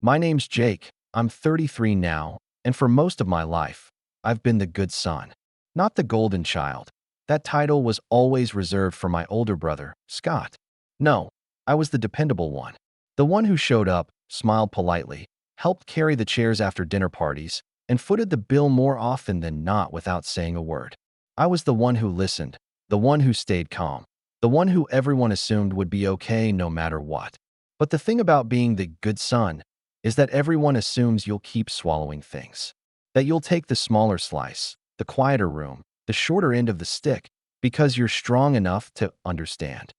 My name's Jake. I'm 33 now, and for most of my life, I've been the good son, not the golden child. That title was always reserved for my older brother, Scott. No, I was the dependable one. The one who showed up, smiled politely, helped carry the chairs after dinner parties, and footed the bill more often than not without saying a word. I was the one who listened, the one who stayed calm, the one who everyone assumed would be okay no matter what. But the thing about being the good son is that everyone assumes you'll keep swallowing things, that you'll take the smaller slice, the quieter room, the shorter end of the stick, because you're strong enough to understand.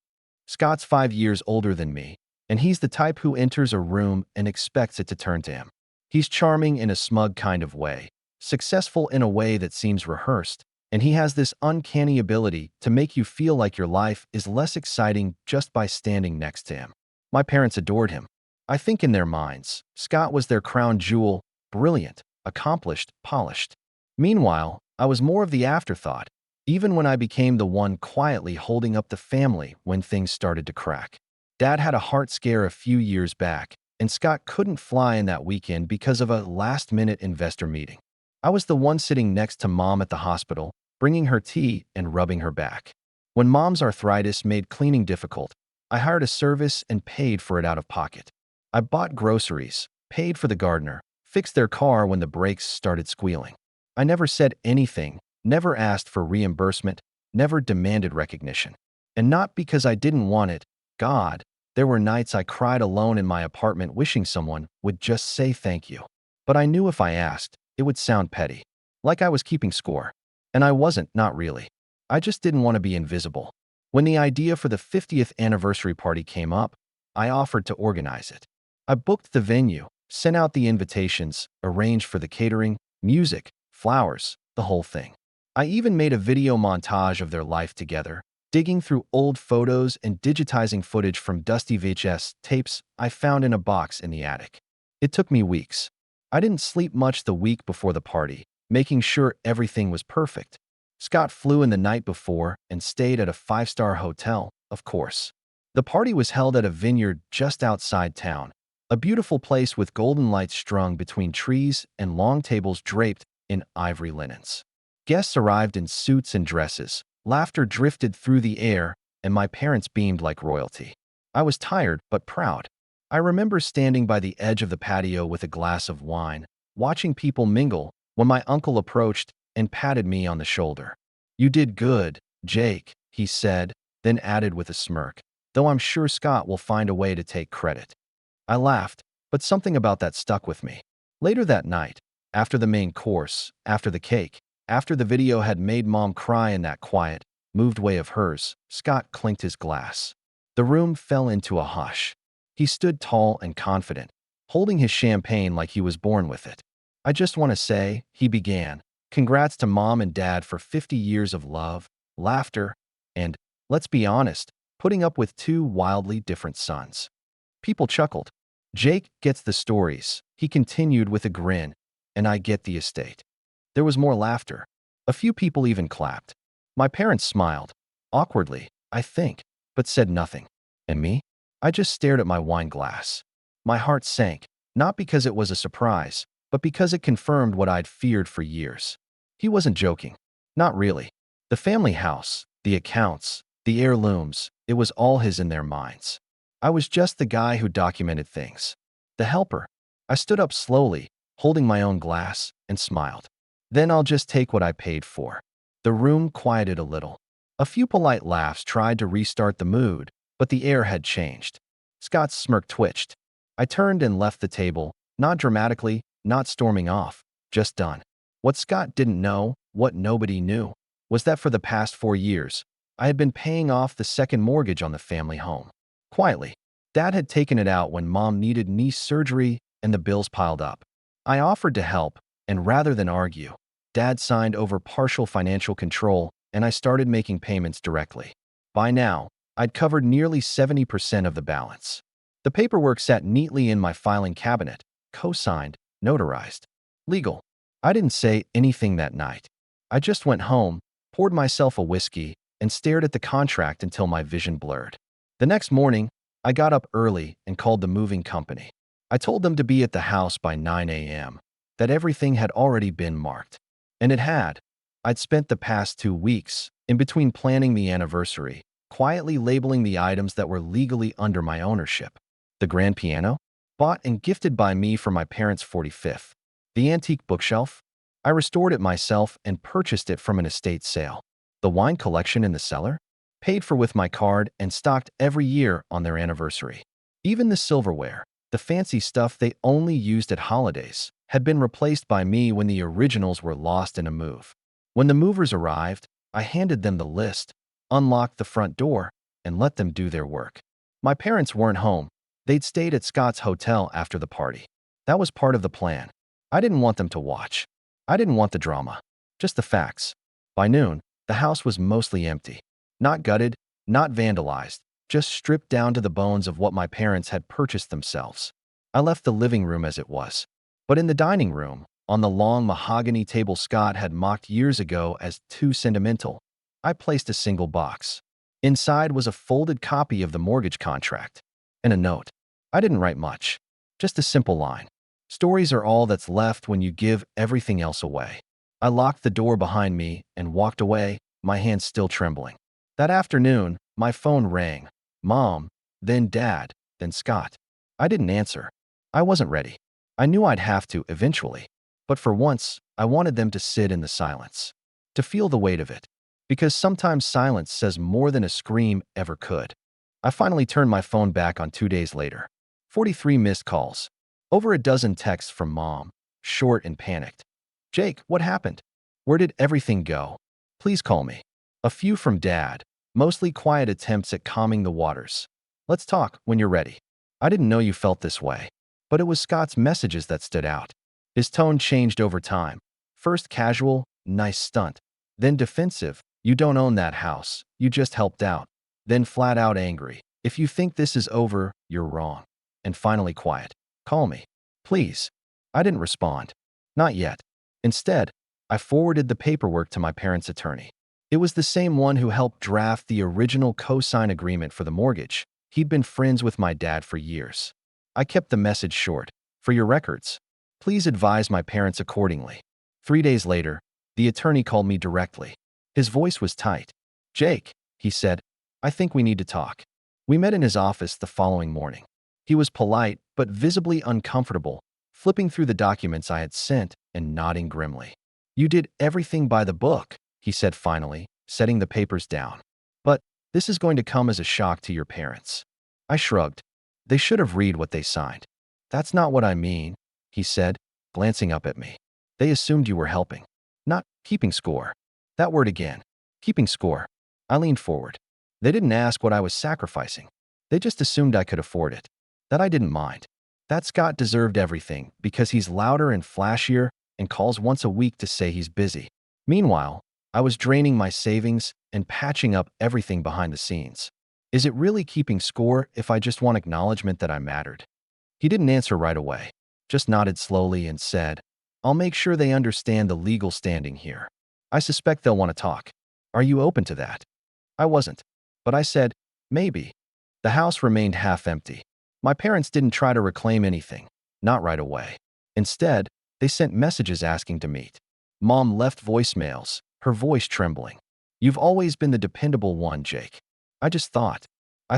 Scott's 5 years older than me, and he's the type who enters a room and expects it to turn to him. He's charming in a smug kind of way, successful in a way that seems rehearsed, and he has this uncanny ability to make you feel like your life is less exciting just by standing next to him. My parents adored him. I think in their minds, Scott was their crown jewel, brilliant, accomplished, polished. Meanwhile, I was more of the afterthought, even when I became the one quietly holding up the family when things started to crack. Dad had a heart scare a few years back, and Scott couldn't fly in that weekend because of a last-minute investor meeting. I was the one sitting next to Mom at the hospital, bringing her tea and rubbing her back. When Mom's arthritis made cleaning difficult, I hired a service and paid for it out of pocket. I bought groceries, paid for the gardener, fixed their car when the brakes started squealing. I never said anything, never asked for reimbursement, never demanded recognition. And not because I didn't want it. God, there were nights I cried alone in my apartment wishing someone would just say thank you. But I knew if I asked, it would sound petty, like I was keeping score. And I wasn't, not really. I just didn't want to be invisible. When the idea for the 50th anniversary party came up, I offered to organize it. I booked the venue, sent out the invitations, arranged for the catering, music, flowers, the whole thing. I even made a video montage of their life together, digging through old photos and digitizing footage from dusty VHS tapes I found in a box in the attic. It took me weeks. I didn't sleep much the week before the party, making sure everything was perfect. Scott flew in the night before and stayed at a 5-star hotel, of course. The party was held at a vineyard just outside town, a beautiful place with golden lights strung between trees and long tables draped in ivory linens. Guests arrived in suits and dresses, laughter drifted through the air, and my parents beamed like royalty. I was tired but proud. I remember standing by the edge of the patio with a glass of wine, watching people mingle, when my uncle approached and patted me on the shoulder. "You did good, Jake," he said, then added with a smirk, "though I'm sure Scott will find a way to take credit." I laughed, but something about that stuck with me. Later that night, after the main course, after the cake, after the video had made Mom cry in that quiet, moved way of hers, Scott clinked his glass. The room fell into a hush. He stood tall and confident, holding his champagne like he was born with it. "I just want to say," he began, "congrats to Mom and Dad for 50 years of love, laughter, and, let's be honest, putting up with two wildly different sons." People chuckled. "Jake gets the stories," he continued with a grin, "and I get the estate." There was more laughter. A few people even clapped. My parents smiled, awkwardly, I think, but said nothing. And me? I just stared at my wine glass. My heart sank, not because it was a surprise, but because it confirmed what I'd feared for years. He wasn't joking. Not really. The family house, the accounts, the heirlooms, it was all his in their minds. I was just the guy who documented things. The helper. I stood up slowly, holding my own glass, and smiled. "Then I'll just take what I paid for." The room quieted a little. A few polite laughs tried to restart the mood, but the air had changed. Scott's smirk twitched. I turned and left the table, not dramatically, not storming off, just done. What Scott didn't know, what nobody knew, was that for the past 4 years, I had been paying off the second mortgage on the family home. Quietly. Dad had taken it out when Mom needed knee surgery and the bills piled up. I offered to help, and rather than argue, Dad signed over partial financial control and I started making payments directly. By now, I'd covered nearly 70% of the balance. The paperwork sat neatly in my filing cabinet, co-signed, notarized. Legal. I didn't say anything that night. I just went home, poured myself a whiskey, and stared at the contract until my vision blurred. The next morning, I got up early and called the moving company. I told them to be at the house by 9 a.m., that everything had already been marked. And it had. I'd spent the past 2 weeks, in between planning the anniversary, quietly labeling the items that were legally under my ownership. The grand piano, bought and gifted by me for my parents' 45th. The antique bookshelf, I restored it myself and purchased it from an estate sale. The wine collection in the cellar, paid for with my card and stocked every year on their anniversary. Even the silverware, the fancy stuff they only used at holidays, had been replaced by me when the originals were lost in a move. When the movers arrived, I handed them the list, unlocked the front door, and let them do their work. My parents weren't home. They'd stayed at Scott's hotel after the party. That was part of the plan. I didn't want them to watch. I didn't want the drama. Just the facts. By noon, the house was mostly empty. Not gutted, not vandalized, just stripped down to the bones of what my parents had purchased themselves. I left the living room as it was. But in the dining room, on the long mahogany table Scott had mocked years ago as too sentimental, I placed a single box. Inside was a folded copy of the mortgage contract and a note. I didn't write much, just a simple line. Stories are all that's left when you give everything else away. I locked the door behind me and walked away, my hands still trembling. That afternoon, my phone rang. Mom, then Dad, then Scott. I didn't answer. I wasn't ready. I knew I'd have to eventually, but for once, I wanted them to sit in the silence, to feel the weight of it, because sometimes silence says more than a scream ever could. I finally turned my phone back on 2 days later. 43 missed calls. Over a dozen texts from Mom, short and panicked. Jake, what happened? Where did everything go? Please call me. A few from Dad, mostly quiet attempts at calming the waters. Let's talk when you're ready. I didn't know you felt this way, but it was Scott's messages that stood out. His tone changed over time. First casual, nice stunt. Then defensive, you don't own that house, you just helped out. Then flat out angry. If you think this is over, you're wrong. And finally quiet. Call me. Please. I didn't respond. Not yet. Instead, I forwarded the paperwork to my parents' attorney. It was the same one who helped draft the original co-sign agreement for the mortgage. He'd been friends with my dad for years. I kept the message short. For your records, please advise my parents accordingly. 3 days later, the attorney called me directly. His voice was tight. Jake, he said, I think we need to talk. We met in his office the following morning. He was polite, but visibly uncomfortable, flipping through the documents I had sent and nodding grimly. You did everything by the book, he said finally, setting the papers down. But this is going to come as a shock to your parents. I shrugged. They should have read what they signed. That's not what I mean, he said, glancing up at me. They assumed you were helping, not keeping score. That word again. Keeping score. I leaned forward. They didn't ask what I was sacrificing. They just assumed I could afford it. That I didn't mind. That Scott deserved everything because he's louder and flashier and calls once a week to say he's busy. Meanwhile, I was draining my savings and patching up everything behind the scenes. Is it really keeping score if I just want acknowledgement that I mattered? He didn't answer right away, just nodded slowly and said, I'll make sure they understand the legal standing here. I suspect they'll want to talk. Are you open to that? I wasn't, but I said, maybe. The house remained half empty. My parents didn't try to reclaim anything, not right away. Instead, they sent messages asking to meet. Mom left voicemails, her voice trembling. You've always been the dependable one, Jake. I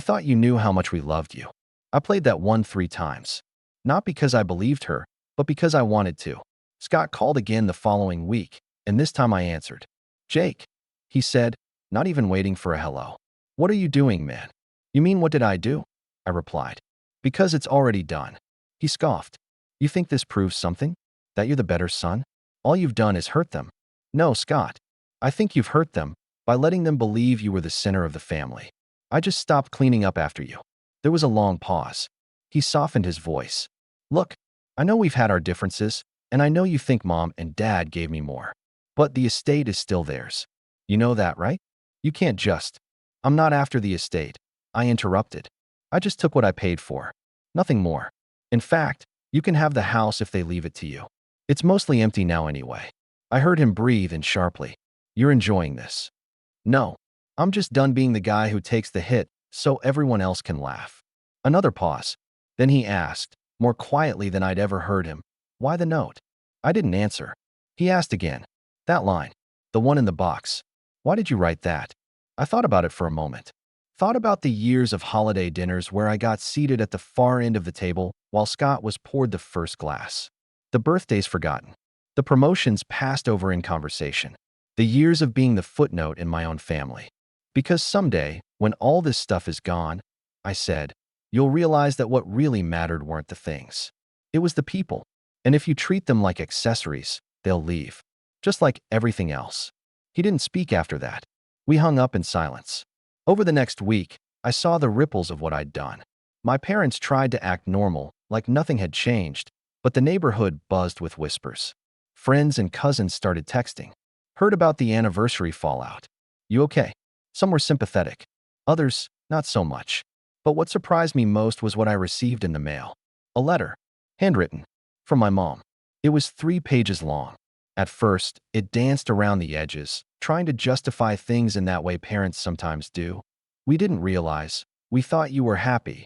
thought you knew how much we loved you. I played that one 3 times. Not because I believed her, but because I wanted to. Scott called again the following week, and this time I answered. Jake, he said, not even waiting for a hello. What are you doing, man? You mean what did I do? I replied. Because it's already done. He scoffed. You think this proves something? That you're the better son? All you've done is hurt them. No, Scott. I think you've hurt them by letting them believe you were the center of the family. I just stopped cleaning up after you. There was a long pause. He softened his voice. Look, I know we've had our differences, and I know you think Mom and Dad gave me more. But the estate is still theirs. You know that, right? You can't just. I'm not after the estate. I interrupted. I just took what I paid for. Nothing more. In fact, you can have the house if they leave it to you. It's mostly empty now anyway. I heard him breathe in sharply. You're enjoying this. No. I'm just done being the guy who takes the hit so everyone else can laugh. Another pause. Then he asked, more quietly than I'd ever heard him. Why the note? I didn't answer. He asked again. That line. The one in the box. Why did you write that? I thought about it for a moment. Thought about the years of holiday dinners where I got seated at the far end of the table while Scott was poured the first glass. The birthdays forgotten. The promotions passed over in conversation. The years of being the footnote in my own family. Because someday, when all this stuff is gone, I said, you'll realize that what really mattered weren't the things. It was the people. And if you treat them like accessories, they'll leave. Just like everything else. He didn't speak after that. We hung up in silence. Over the next week, I saw the ripples of what I'd done. My parents tried to act normal, like nothing had changed, but the neighborhood buzzed with whispers. Friends and cousins started texting. Heard about the anniversary fallout. You okay? Some were sympathetic. Others, not so much. But what surprised me most was what I received in the mail. A letter. Handwritten. From my mom. It was 3 pages long. At first, it danced around the edges, trying to justify things in that way parents sometimes do. We didn't realize. We thought you were happy.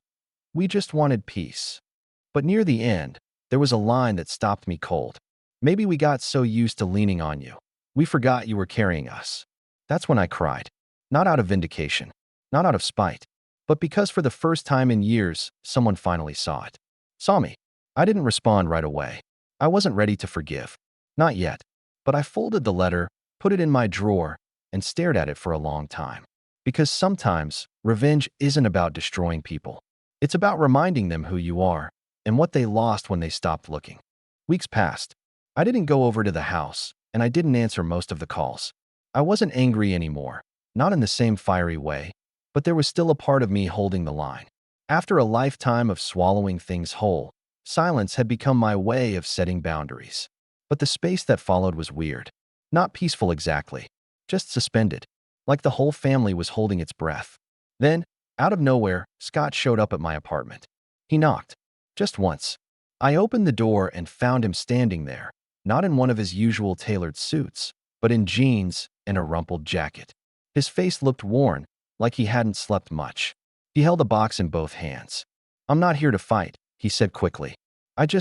We just wanted peace. But near the end, there was a line that stopped me cold. Maybe we got so used to leaning on you. We forgot you were carrying us. That's when I cried. Not out of vindication. Not out of spite. But because for the first time in years, someone finally saw it. Saw me. I didn't respond right away. I wasn't ready to forgive. Not yet. But I folded the letter, put it in my drawer, and stared at it for a long time. Because sometimes, revenge isn't about destroying people. It's about reminding them who you are and what they lost when they stopped looking. Weeks passed. I didn't go over to the house, and I didn't answer most of the calls. I wasn't angry anymore, not in the same fiery way, but there was still a part of me holding the line. After a lifetime of swallowing things whole, silence had become my way of setting boundaries. But the space that followed was weird. Not peaceful exactly, just suspended, like the whole family was holding its breath. Then, out of nowhere, Scott showed up at my apartment. He knocked. Just once. I opened the door and found him standing there, not in one of his usual tailored suits, but in jeans and a rumpled jacket. His face looked worn, like he hadn't slept much. He held a box in both hands. I'm not here to fight, he said quickly.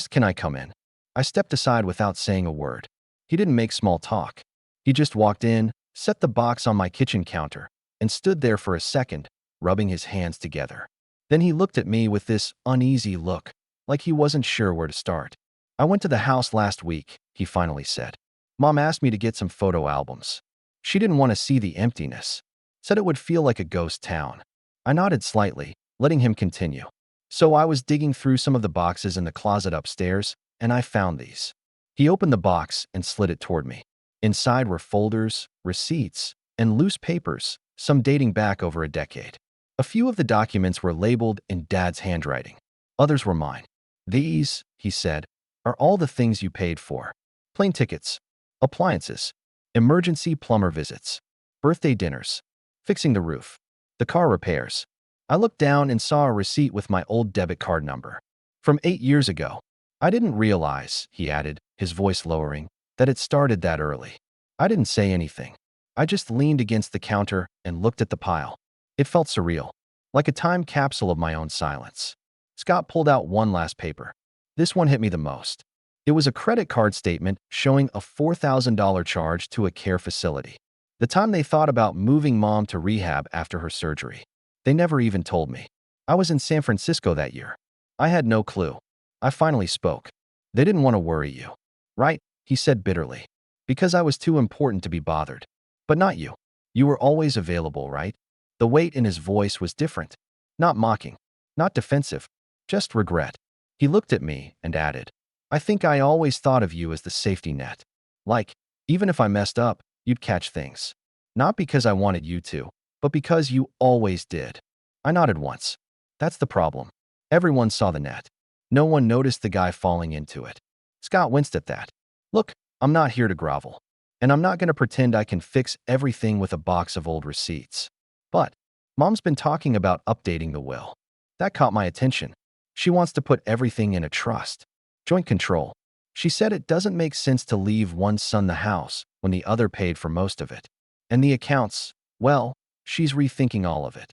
Can I come in? I stepped aside without saying a word. He didn't make small talk. He just walked in, set the box on my kitchen counter, and stood there for a second, rubbing his hands together. Then he looked at me with this uneasy look, like he wasn't sure where to start. I went to the house last week, he finally said. Mom asked me to get some photo albums. She didn't want to see the emptiness. Said it would feel like a ghost town. I nodded slightly, letting him continue. So I was digging through some of the boxes in the closet upstairs, and I found these. He opened the box and slid it toward me. Inside were folders, receipts, and loose papers, some dating back over a decade. A few of the documents were labeled in Dad's handwriting. Others were mine. These, he said, are all the things you paid for. Plane tickets, appliances, emergency plumber visits, birthday dinners, fixing the roof, the car repairs. I looked down and saw a receipt with my old debit card number. From 8 years ago. I didn't realize, he added, his voice lowering, that it started that early. I didn't say anything. I just leaned against the counter and looked at the pile. It felt surreal, like a time capsule of my own silence. Scott pulled out one last paper. This one hit me the most. It was a credit card statement showing a $4,000 charge to a care facility. The time they thought about moving Mom to rehab after her surgery. They never even told me. I was in San Francisco that year. I had no clue. I finally spoke. They didn't want to worry you. Right? He said bitterly. Because I was too important to be bothered. But not you. You were always available, right? The weight in his voice was different. Not mocking. Not defensive. Just regret. He looked at me and added, I think I always thought of you as the safety net. Like, even if I messed up, you'd catch things. Not because I wanted you to, but because you always did. I nodded once. That's the problem. Everyone saw the net. No one noticed the guy falling into it. Scott winced at that. Look, I'm not here to grovel. And I'm not going to pretend I can fix everything with a box of old receipts. But Mom's been talking about updating the will. That caught my attention. She wants to put everything in a trust. Joint control. She said it doesn't make sense to leave one son the house when the other paid for most of it. And the accounts, well, she's rethinking all of it.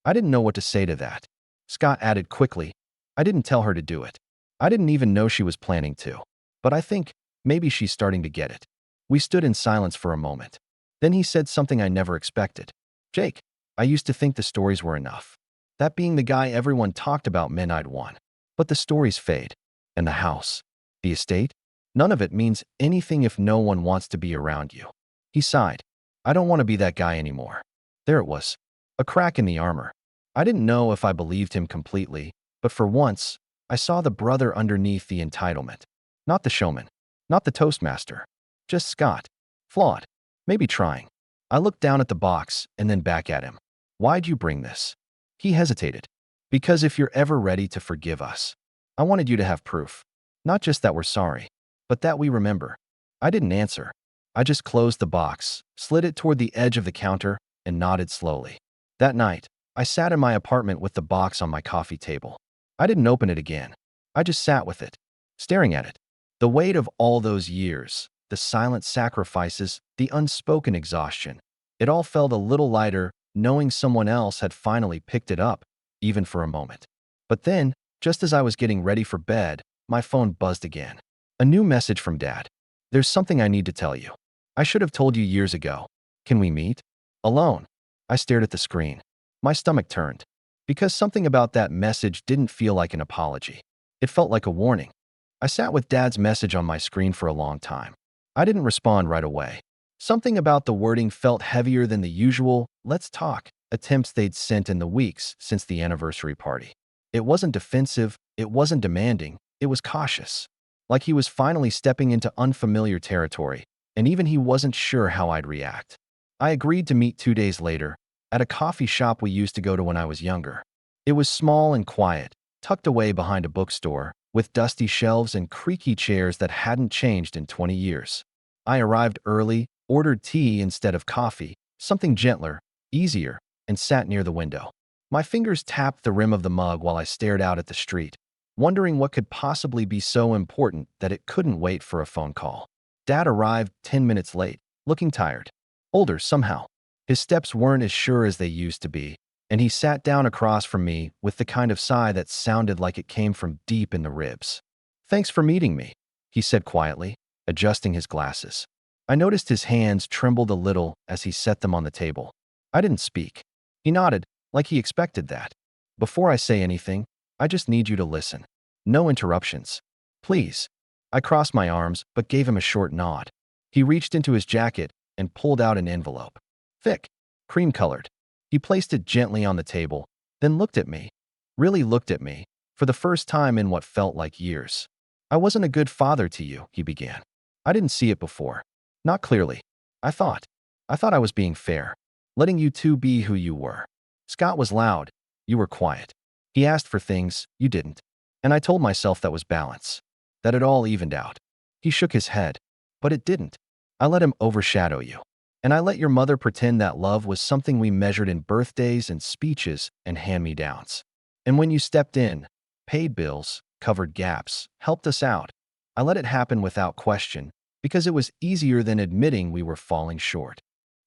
I didn't know what to say to that. Scott added quickly, I didn't tell her to do it. I didn't even know she was planning to. But I think maybe she's starting to get it. We stood in silence for a moment. Then he said something I never expected. Jake, I used to think the stories were enough. That being the guy everyone talked about meant I'd won. But the stories fade. And the house, the estate, none of it means anything if no one wants to be around you. He sighed. I don't want to be that guy anymore. There it was. A crack in the armor. I didn't know if I believed him completely, but for once, I saw the brother underneath the entitlement. Not the showman. Not the toastmaster. Just Scott. Flawed. Maybe trying. I looked down at the box and then back at him. Why'd you bring this? He hesitated. Because if you're ever ready to forgive us, I wanted you to have proof. Not just that we're sorry, but that we remember. I didn't answer. I just closed the box, slid it toward the edge of the counter, and nodded slowly. That night, I sat in my apartment with the box on my coffee table. I didn't open it again. I just sat with it, staring at it. The weight of all those years, the silent sacrifices, the unspoken exhaustion. It all felt a little lighter knowing someone else had finally picked it up, even for a moment. But then, just as I was getting ready for bed, my phone buzzed again. A new message from Dad. There's something I need to tell you. I should have told you years ago. Can we meet? Alone. I stared at the screen. My stomach turned. Because something about that message didn't feel like an apology. It felt like a warning. I sat with Dad's message on my screen for a long time. I didn't respond right away. Something about the wording felt heavier than the usual "let's talk" attempts they'd sent in the weeks since the anniversary party. It wasn't defensive, it wasn't demanding, it was cautious. Like he was finally stepping into unfamiliar territory, and even he wasn't sure how I'd react. I agreed to meet 2 days later, at a coffee shop we used to go to when I was younger. It was small and quiet, tucked away behind a bookstore, with dusty shelves and creaky chairs that hadn't changed in 20 years. I arrived early, ordered tea instead of coffee, something gentler, easier, and sat near the window. My fingers tapped the rim of the mug while I stared out at the street, wondering what could possibly be so important that it couldn't wait for a phone call. Dad arrived 10 minutes late, looking tired. Older somehow. His steps weren't as sure as they used to be, and he sat down across from me with the kind of sigh that sounded like it came from deep in the ribs. Thanks for meeting me, he said quietly, adjusting his glasses. I noticed his hands trembled a little as he set them on the table. I didn't speak. He nodded, like he expected that. Before I say anything, I just need you to listen. No interruptions. Please. I crossed my arms, but gave him a short nod. He reached into his jacket and pulled out an envelope. Thick, cream-colored. He placed it gently on the table, then looked at me. Really looked at me, for the first time in what felt like years. I wasn't a good father to you, he began. I didn't see it before. Not clearly. I thought I was being fair, letting you two be who you were. Scott was loud. You were quiet. He asked for things, you didn't. And I told myself that was balance, that it all evened out. He shook his head. But it didn't. I let him overshadow you. And I let your mother pretend that love was something we measured in birthdays and speeches and hand-me-downs. And when you stepped in, paid bills, covered gaps, helped us out, I let it happen without question because it was easier than admitting we were falling short.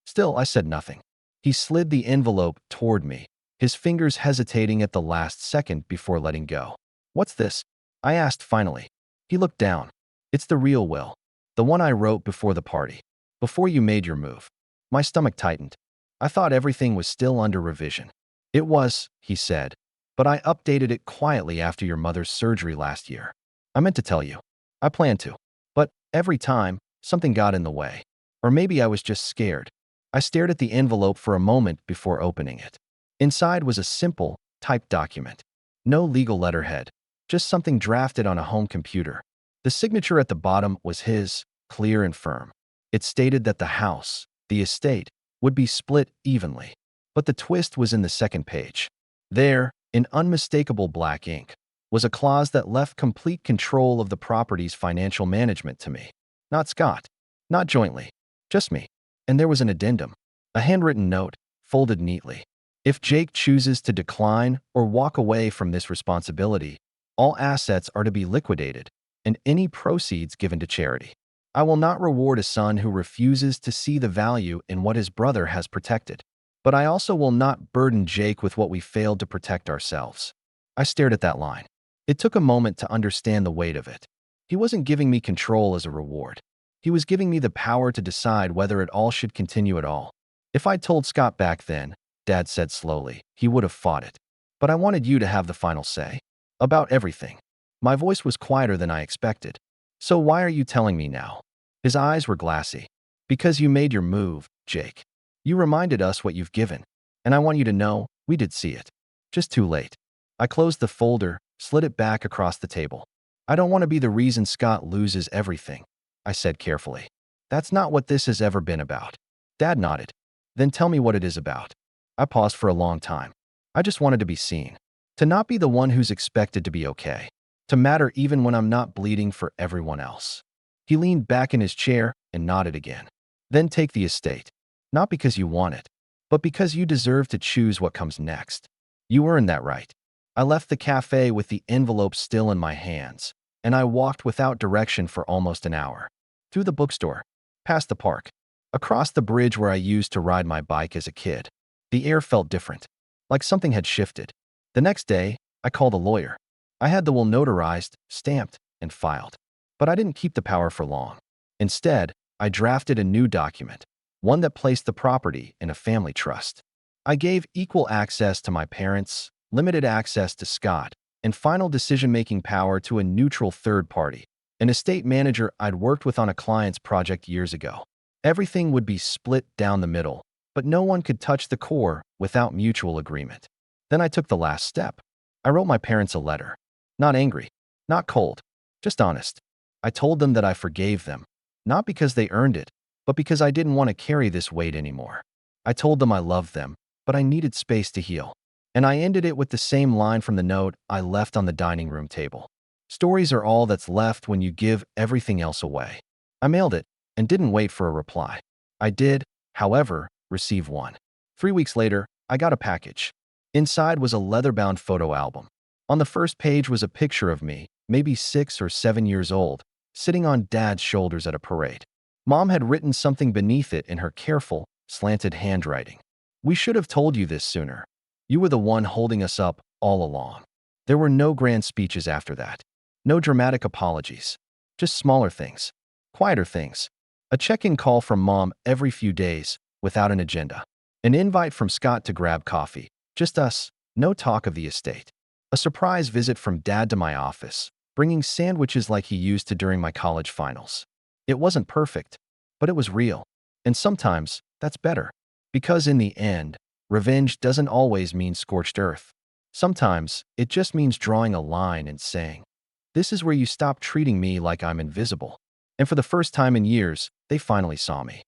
Still, I said nothing. He slid the envelope toward me, his fingers hesitating at the last second before letting go. What's this? I asked finally. He looked down. It's the real will. The one I wrote before the party. Before you made your move. My stomach tightened. I thought everything was still under revision. It was, he said, but I updated it quietly after your mother's surgery last year. I meant to tell you. I planned to. But every time, something got in the way. Or maybe I was just scared. I stared at the envelope for a moment before opening it. Inside was a simple, typed document. No legal letterhead. Just something drafted on a home computer. The signature at the bottom was his, clear and firm. It stated that the house, the estate, would be split evenly. But the twist was in the second page. There, in unmistakable black ink, was a clause that left complete control of the property's financial management to me. Not Scott. Not jointly. Just me. And there was an addendum. A handwritten note, folded neatly. If Jake chooses to decline or walk away from this responsibility, all assets are to be liquidated, and any proceeds given to charity. I will not reward a son who refuses to see the value in what his brother has protected. But I also will not burden Jake with what we failed to protect ourselves. I stared at that line. It took a moment to understand the weight of it. He wasn't giving me control as a reward. He was giving me the power to decide whether it all should continue at all. If I'd told Scott back then, Dad said slowly, he would have fought it. But I wanted you to have the final say. About everything. My voice was quieter than I expected. So why are you telling me now? His eyes were glassy. Because you made your move, Jake. You reminded us what you've given. And I want you to know, we did see it. Just too late. I closed the folder, slid it back across the table. I don't want to be the reason Scott loses everything, I said carefully. That's not what this has ever been about. Dad nodded. Then tell me what it is about. I paused for a long time. I just wanted to be seen. To not be the one who's expected to be okay. To matter even when I'm not bleeding for everyone else. He leaned back in his chair and nodded again. Then take the estate. Not because you want it, but because you deserve to choose what comes next. You earned that right. I left the cafe with the envelope still in my hands, and I walked without direction for almost an hour. Through the bookstore, past the park, across the bridge where I used to ride my bike as a kid. The air felt different, like something had shifted. The next day, I called a lawyer. I had the will notarized, stamped, and filed. But I didn't keep the power for long. Instead, I drafted a new document, one that placed the property in a family trust. I gave equal access to my parents, limited access to Scott, and final decision-making power to a neutral third party, an estate manager I'd worked with on a client's project years ago. Everything would be split down the middle, but no one could touch the core without mutual agreement. Then I took the last step. I wrote my parents a letter. Not angry, not cold, just honest. I told them that I forgave them, not because they earned it, but because I didn't want to carry this weight anymore. I told them I loved them, but I needed space to heal. And I ended it with the same line from the note I left on the dining room table. Stories are all that's left when you give everything else away. I mailed it and didn't wait for a reply. I did, however, receive one. 3 weeks later, I got a package. Inside was a leather-bound photo album. On the first page was a picture of me, maybe 6 or 7 years old, sitting on Dad's shoulders at a parade. Mom had written something beneath it in her careful, slanted handwriting. We should have told you this sooner. You were the one holding us up all along. There were no grand speeches after that. No dramatic apologies. Just smaller things. Quieter things. A check-in call from Mom every few days, without an agenda. An invite from Scott to grab coffee. Just us, no talk of the estate. A surprise visit from Dad to my office, bringing sandwiches like he used to during my college finals. It wasn't perfect, but it was real. And sometimes, that's better. Because in the end, revenge doesn't always mean scorched earth. Sometimes, it just means drawing a line and saying, this is where you stop treating me like I'm invisible. And for the first time in years, they finally saw me.